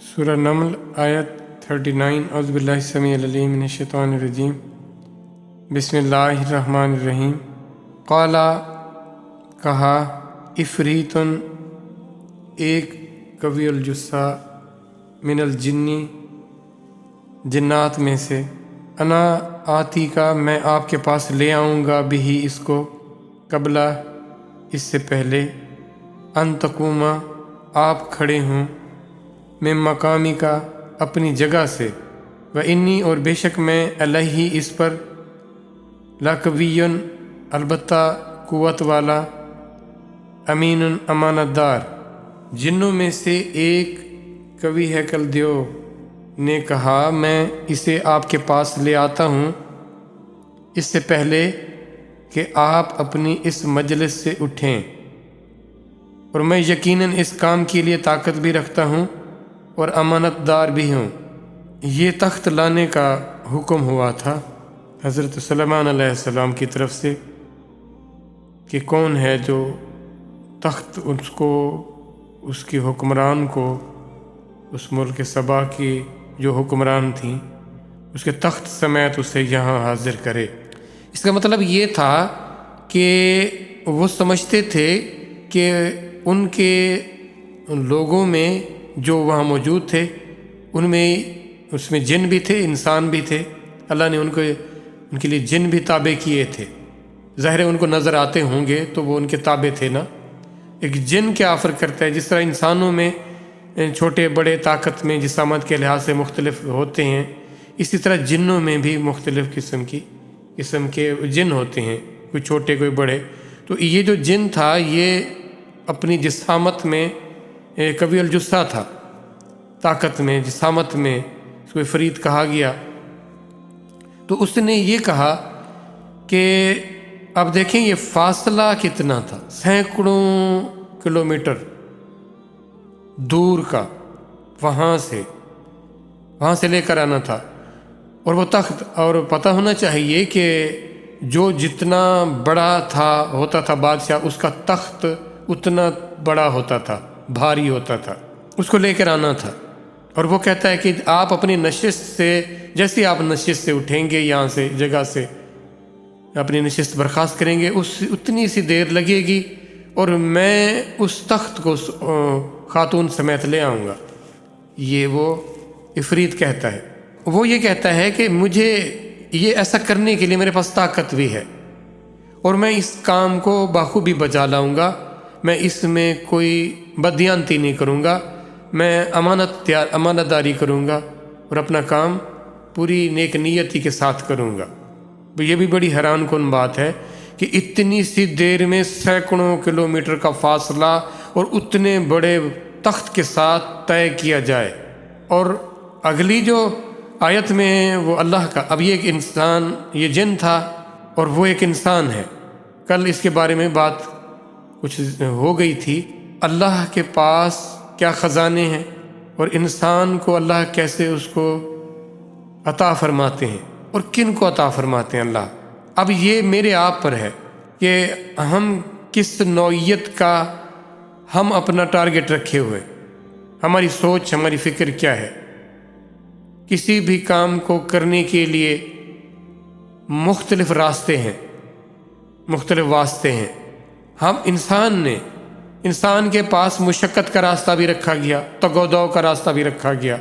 سورہ نمل آیت 39 اعوذ باللہ السمیع العلیم من الشیطان الرجیم بسم اللہ الرحمن الرحیم قالا کہا افریتن ایک قوی الجثہ من الجنی جنات میں سے انا آتی کا میں آپ کے پاس لے آؤں گا بھی اس کو قبلہ اس سے پہلے ان تقوما آپ کھڑے ہوں میں مقامی کا اپنی جگہ سے و انی اور بے شک میں علیہ اس پر لاقویٌ البتہ قوت والا امین امانت دار۔ جنوں میں سے ایک قوی ہیکل دیو نے کہا میں اسے آپ کے پاس لے آتا ہوں اس سے پہلے کہ آپ اپنی اس مجلس سے اٹھیں، اور میں یقیناً اس کام کے لیے طاقت بھی رکھتا ہوں اور امانت دار بھی ہوں۔ یہ تخت لانے کا حکم ہوا تھا حضرت سلیمان علیہ السلام کی طرف سے کہ کون ہے جو تخت اس کی حکمران کو، اس ملک سبا کی جو حکمران تھیں، اس کے تخت سمیت اسے یہاں حاضر کرے۔ اس کا مطلب یہ تھا کہ وہ سمجھتے تھے کہ ان کے لوگوں میں جو وہاں موجود تھے اس میں جن بھی تھے، انسان بھی تھے۔ اللہ نے ان کے لیے جن بھی تابع کیے تھے۔ ظاہر ہے ان کو نظر آتے ہوں گے تو وہ ان کے تابع تھے نا۔ ایک جن کیا آفر کرتا ہے، جس طرح انسانوں میں چھوٹے بڑے طاقت میں جسامت کے لحاظ سے مختلف ہوتے ہیں، اسی طرح جنوں میں بھی مختلف قسم کے جن ہوتے ہیں، کوئی چھوٹے کوئی بڑے۔ تو یہ جو جن تھا یہ اپنی جسامت میں قوی الجثہ تھا، طاقت میں جسامت میں، اس کو افریت کہا گیا۔ تو اس نے یہ کہا کہ اب دیکھیں یہ فاصلہ کتنا تھا، سینکڑوں کلومیٹر دور کا، وہاں سے لے کر آنا تھا۔ اور وہ تخت، اور پتہ ہونا چاہیے کہ جو جتنا بڑا ہوتا تھا بادشاہ، اس کا تخت اتنا بڑا ہوتا تھا، بھاری ہوتا تھا، اس کو لے کر آنا تھا۔ اور وہ کہتا ہے کہ آپ اپنی نشست سے، جیسے آپ نشست سے اٹھیں گے، یہاں سے جگہ سے اپنی نشست برخاست کریں گے، اتنی سی دیر لگے گی اور میں اس تخت کو خاتون سمیت لے آؤں گا۔ یہ وہ افریت کہتا ہے۔ وہ یہ کہتا ہے کہ مجھے یہ ایسا کرنے کے لیے میرے پاس طاقت بھی ہے، اور میں اس کام کو بخوبی بجا لاؤں گا، میں اس میں کوئی بددیانتی نہیں کروں گا، میں امانت داری کروں گا اور اپنا کام پوری نیک نیتی کے ساتھ کروں گا۔ یہ بھی بڑی حیران کن بات ہے کہ اتنی سی دیر میں سینکڑوں کلومیٹر کا فاصلہ اور اتنے بڑے تخت کے ساتھ طے کیا جائے۔ اور اگلی جو آیت میں وہ اللہ کا، اب یہ ایک انسان، یہ جن تھا اور وہ ایک انسان ہے۔ کل اس کے بارے میں بات کچھ ہو گئی تھی، اللہ کے پاس کیا خزانے ہیں اور انسان کو اللہ کیسے اس کو عطا فرماتے ہیں اور کن کو عطا فرماتے ہیں اللہ۔ اب یہ میرے آپ پر ہے کہ ہم کس نوعیت کا ہم اپنا ٹارگٹ رکھے ہوئے، ہماری سوچ، ہماری فکر کیا ہے۔ کسی بھی کام کو کرنے کے لیے مختلف راستے ہیں، مختلف واسطے ہیں۔ ہم انسان کے پاس مشقت کا راستہ بھی رکھا گیا، تگ و دو کا راستہ بھی رکھا گیا،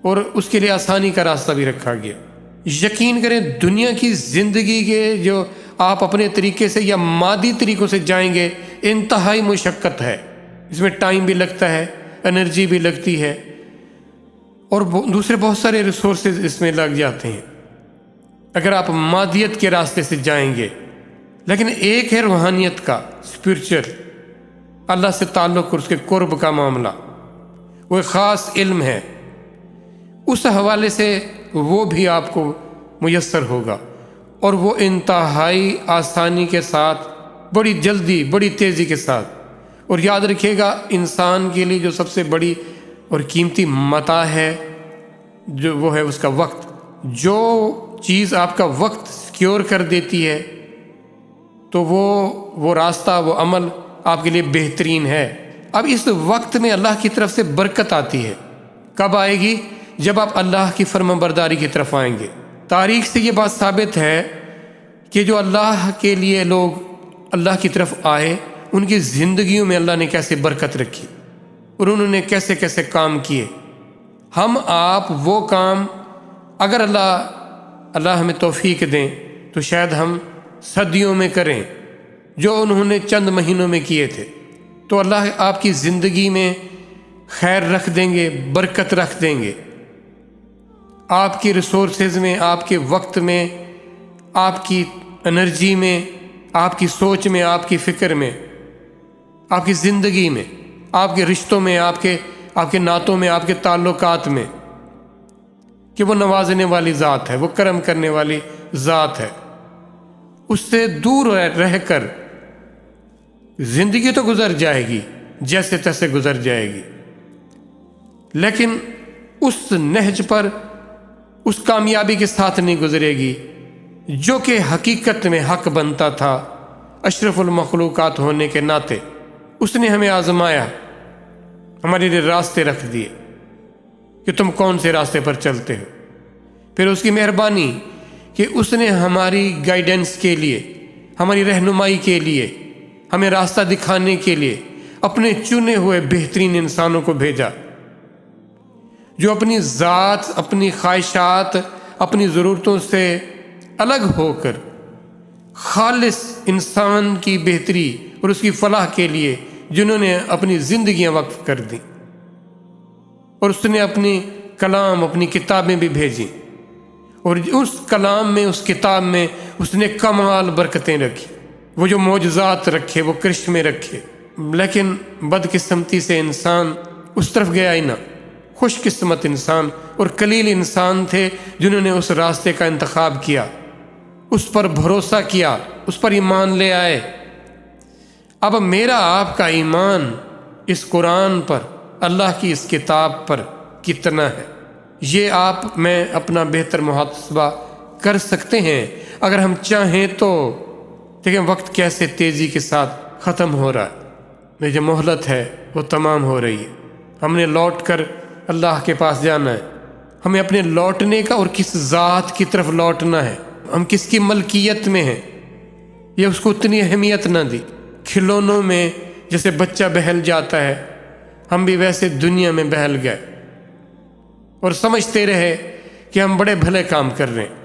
اور اس کے لیے آسانی کا راستہ بھی رکھا گیا۔ یقین کریں دنیا کی زندگی کے جو آپ اپنے طریقے سے یا مادی طریقوں سے جائیں گے، انتہائی مشقت ہے، اس میں ٹائم بھی لگتا ہے، انرجی بھی لگتی ہے، اور دوسرے بہت سارے ریسورسز اس میں لگ جاتے ہیں اگر آپ مادیت کے راستے سے جائیں گے۔ لیکن ایک ہے روحانیت کا، اسپرچل، اللہ سے تعلق اور اس کے قرب کا معاملہ، وہ ایک خاص علم ہے، اس حوالے سے وہ بھی آپ کو میسر ہوگا، اور وہ انتہائی آسانی کے ساتھ، بڑی جلدی، بڑی تیزی کے ساتھ۔ اور یاد رکھیے گا انسان کے لیے جو سب سے بڑی اور قیمتی متاع ہے جو وہ ہے اس کا وقت۔ جو چیز آپ کا وقت سیکیور کر دیتی ہے تو وہ راستہ، وہ عمل آپ کے لیے بہترین ہے۔ اب اس وقت میں اللہ کی طرف سے برکت آتی ہے، کب آئے گی؟ جب آپ اللہ کی فرمانبرداری کی طرف آئیں گے۔ تاریخ سے یہ بات ثابت ہے کہ جو اللہ کے لیے لوگ اللہ کی طرف آئے، ان کی زندگیوں میں اللہ نے کیسے برکت رکھی اور انہوں نے کیسے کیسے کام کیے۔ ہم آپ وہ کام اگر اللہ ہمیں توفیق دیں تو شاید ہم صدیوں میں کریں جو انہوں نے چند مہینوں میں کیے تھے۔ تو اللہ آپ کی زندگی میں خیر رکھ دیں گے، برکت رکھ دیں گے، آپ کی ریسورسز میں، آپ کے وقت میں، آپ کی انرجی میں، آپ کی سوچ میں، آپ کی فکر میں، آپ کی زندگی میں، آپ کے رشتوں میں، آپ کے نعتوں میں، آپ کے تعلقات میں، کہ وہ نوازنے والی ذات ہے، وہ کرم کرنے والی ذات ہے۔ اس سے دور رہ کر زندگی تو گزر جائے گی، جیسے تیسے گزر جائے گی، لیکن اس نہج پر، اس کامیابی کے ساتھ نہیں گزرے گی جو کہ حقیقت میں حق بنتا تھا اشرف المخلوقات ہونے کے ناطے۔ اس نے ہمیں آزمایا، ہمارے لیے راستے رکھ دیے کہ تم کون سے راستے پر چلتے ہو۔ پھر اس کی مہربانی کہ اس نے ہماری گائیڈنس کے لیے، ہماری رہنمائی کے لیے، ہمیں راستہ دکھانے کے لیے اپنے چنے ہوئے بہترین انسانوں کو بھیجا، جو اپنی ذات، اپنی خواہشات، اپنی ضرورتوں سے الگ ہو کر خالص انسان کی بہتری اور اس کی فلاح کے لیے جنہوں نے اپنی زندگیاں وقف کر دیں، اور اس نے اپنی کلام، اپنی کتابیں بھی بھیجیں، اور اس کلام میں، اس کتاب میں اس نے کمال برکتیں رکھی، وہ جو معجزات رکھے، وہ کرشمے رکھے، لیکن بدقسمتی سے انسان اس طرف گیا ہی نہ۔ خوش قسمت انسان اور قلیل انسان تھے جنہوں نے اس راستے کا انتخاب کیا، اس پر بھروسہ کیا، اس پر ایمان لے آئے۔ اب میرا آپ کا ایمان اس قرآن پر، اللہ کی اس کتاب پر کتنا ہے، یہ آپ میں اپنا بہتر محاسبہ کر سکتے ہیں اگر ہم چاہیں تو۔ دیکھیں وقت کیسے تیزی کے ساتھ ختم ہو رہا ہے، یہ جو مہلت ہے وہ تمام ہو رہی ہے۔ ہم نے لوٹ کر اللہ کے پاس جانا ہے، ہمیں اپنے لوٹنے کا اور کس ذات کی طرف لوٹنا ہے، ہم کس کی ملکیت میں ہیں، یہ اس کو اتنی اہمیت نہ دی۔ کھلونوں میں جیسے بچہ بہل جاتا ہے، ہم بھی ویسے دنیا میں بہل گئے اور سمجھتے رہے کہ ہم بڑے بھلے کام کر رہے ہیں۔